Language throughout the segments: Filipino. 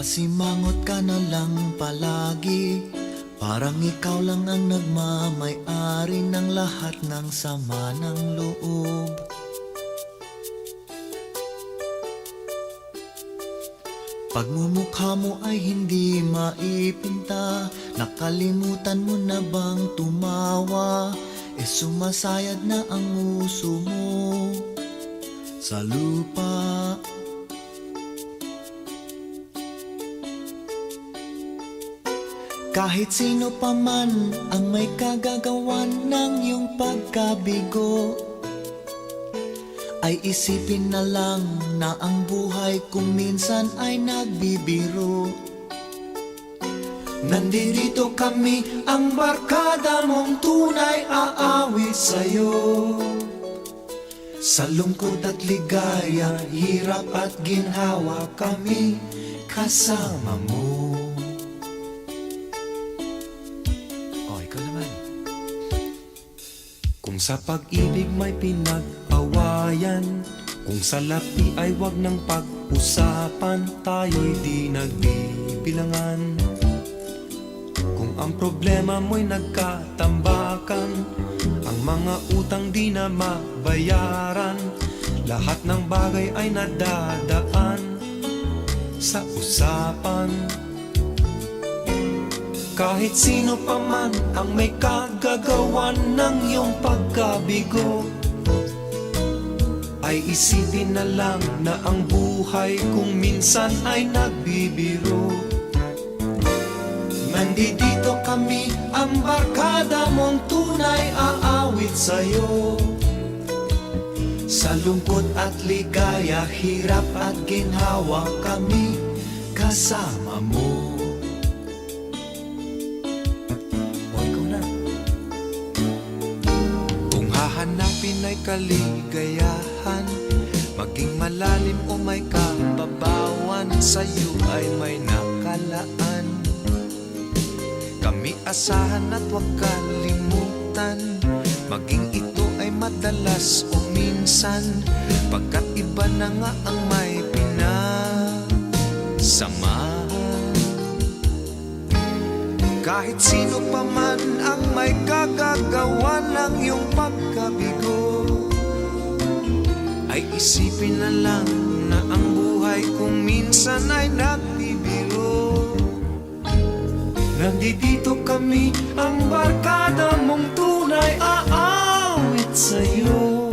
Nakasimangot ka na lang palagi, parang ikaw lang ang nagmamay-ari ng lahat ng sama ng loob. Pagmumukha mo ay hindi maipinta, nakalimutan mo na bang tumawa? Sumasayad na ang nguso mo sa lupa. Kahit sino pa man ang may kagagawan ng iyong pagkabigo, ay isipin na lang na ang buhay kung minsan ay nagbibiro. Nandito kami, ang barkada mong tunay aawit sa'yo. Sa lungkot at ligaya, hirap at ginhawa, kami kasama mo. O, ikaw naman. Kung sa pag-ibig may pinag-awayan, kung sa lapi ay wag ng pag-usapan, tayo'y di nagbibilangan. Kung ang problema mo'y nagkatambakan, ang mga utang di na mabayaran, lahat ng bagay ay nadadaan sa usapan. Kahit sino pa man ang may kagagawan ng iyong pagkabigo, ay isipin na lang na ang buhay kung minsan ay nagbibiro. Nandito kami, ang barkada mong tunay aawit sa'yo. Sa lungkot at ligaya, hirap at ginhawa, kami kasama mo. O, ikaw na. Kung hahanapin ay kaligayahan, maging malalim o may kababawan, sa'yo ay may nakalaan. Kami asahan at huwag kalimutan, maging ito ay madalas o minsan, pagkat iba na nga ang may pinasamahan. Kahit sino pa man ang may kagagawa ng iyong pagkabigo, ay isipin na lang na ang buhay kung minsan ay nagbibiro. Nandito kami, ang barkada mong tunay aawit sa'yo.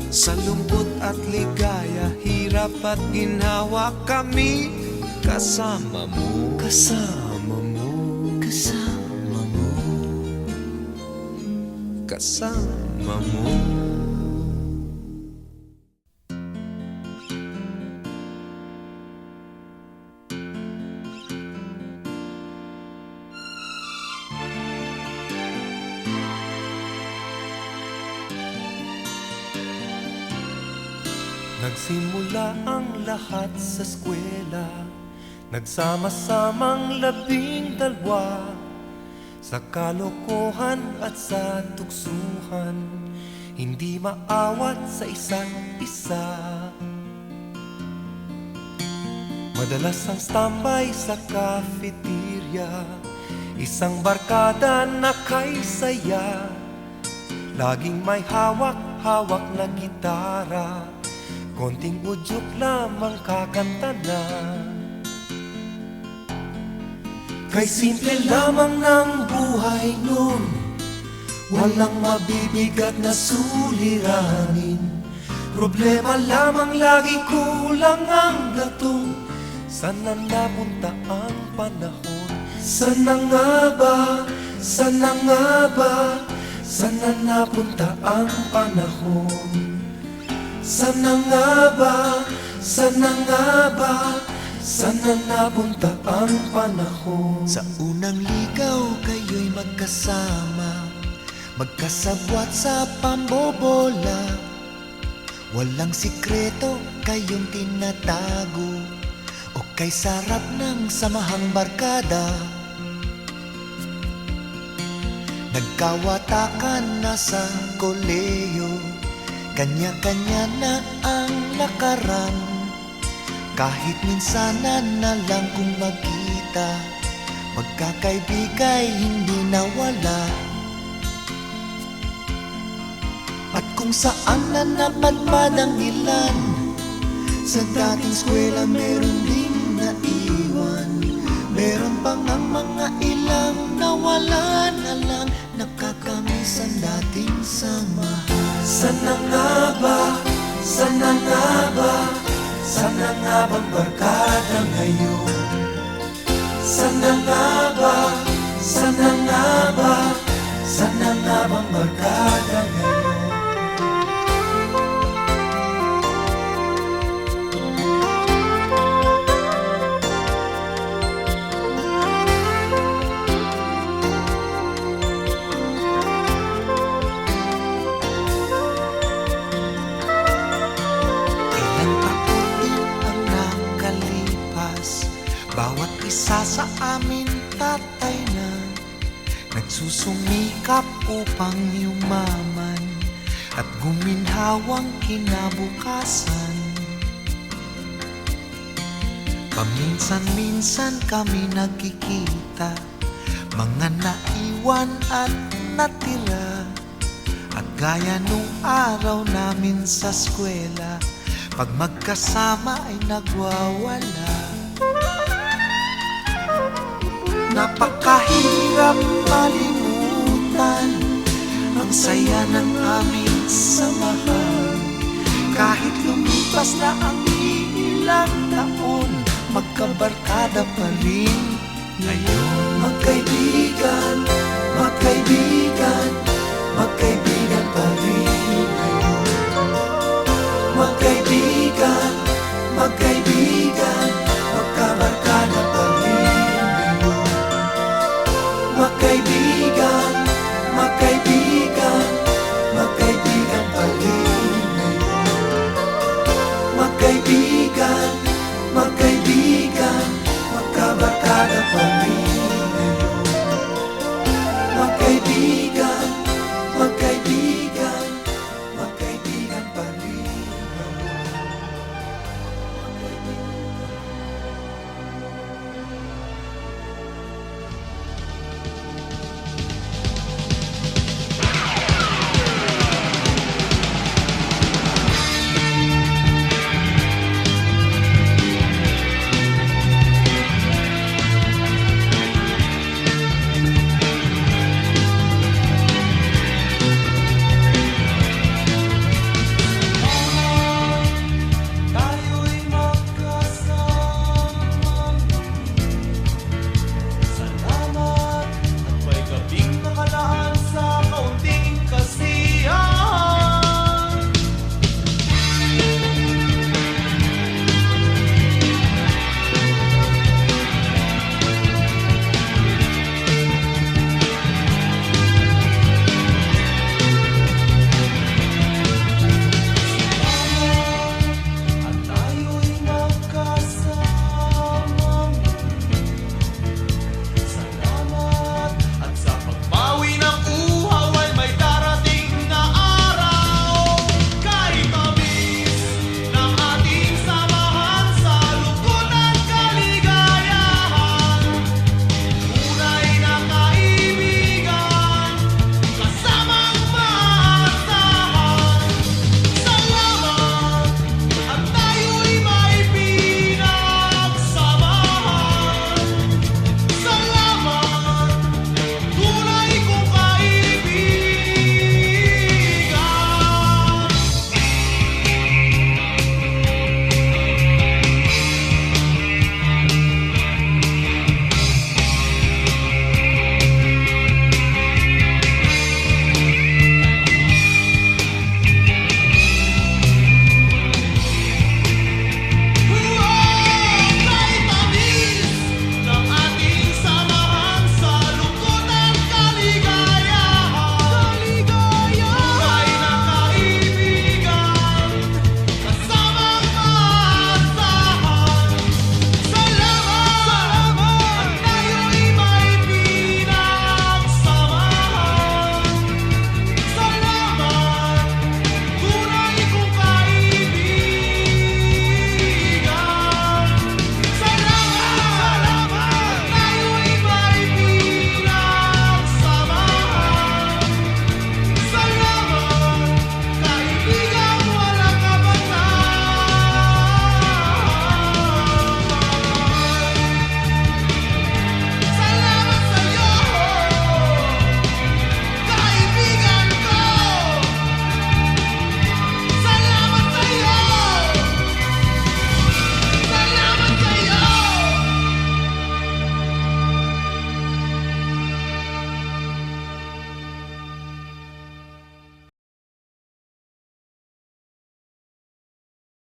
Sa lungkot at ligaya, hirap at ginhawa, kami kasama mo. Kasama mo. Kasama mo. Kasama mo. Nagsimula ang lahat sa eskwela, nagsama-samang 12, sa kalokohan at sa tuksuhan, hindi maawat sa isa't isa. Madalas ang standby sa cafeteria, isang barkada na kay saya, laging may hawak-hawak na gitara, konting udyok lamang kakanta na. Kay simple lamang ng buhay nun, walang mabibigat na suliranin. Problema lamang lagi, kulang ang gatong. Sana napunta ang panahon? Sana nga ba? Sana nga ba? Sana napunta ang panahon? Sana nga ba? Sana nga ba? Sana napunta ang panahon? Sa unang ligaw, kayo'y magkasama, magkasabwat sa pambobola. Walang sikreto kayong tinatago, o kay sarap ng samahang barkada. Nagkawatakan na sa koleyo, kanya-kanya na ang lakaran. Kahit minsanan na lang kung magkita, magkakaibigay hindi nawala. At kung saan na napadpad ang ilan, sa dating eskwela meron din naiwan. Meron pang ang mga ilang nawala na lang, nakakamiss ang dating samahan. Sana nga ba, sana nga ba, sana nga bang barkada ngayon? Sana nga ba, sana nga ba, sana nga bang barkada ngayon? Ilang taon din ang nakalipas, bawat isa sa amin tatay na nagsusumikap upang yumaman at guminhawang kinabukasan. Paminsan-minsan kami nagkikita, mga naiwan at natira. At gaya nung araw namin sa eskwela, pag magkasama ay nagwawala. Napakahirap malimutan ang saya ng aming samahan. Kahit lumipas na ang ilang taon, magkabarkada pa rin ngayon. Magkaibigan,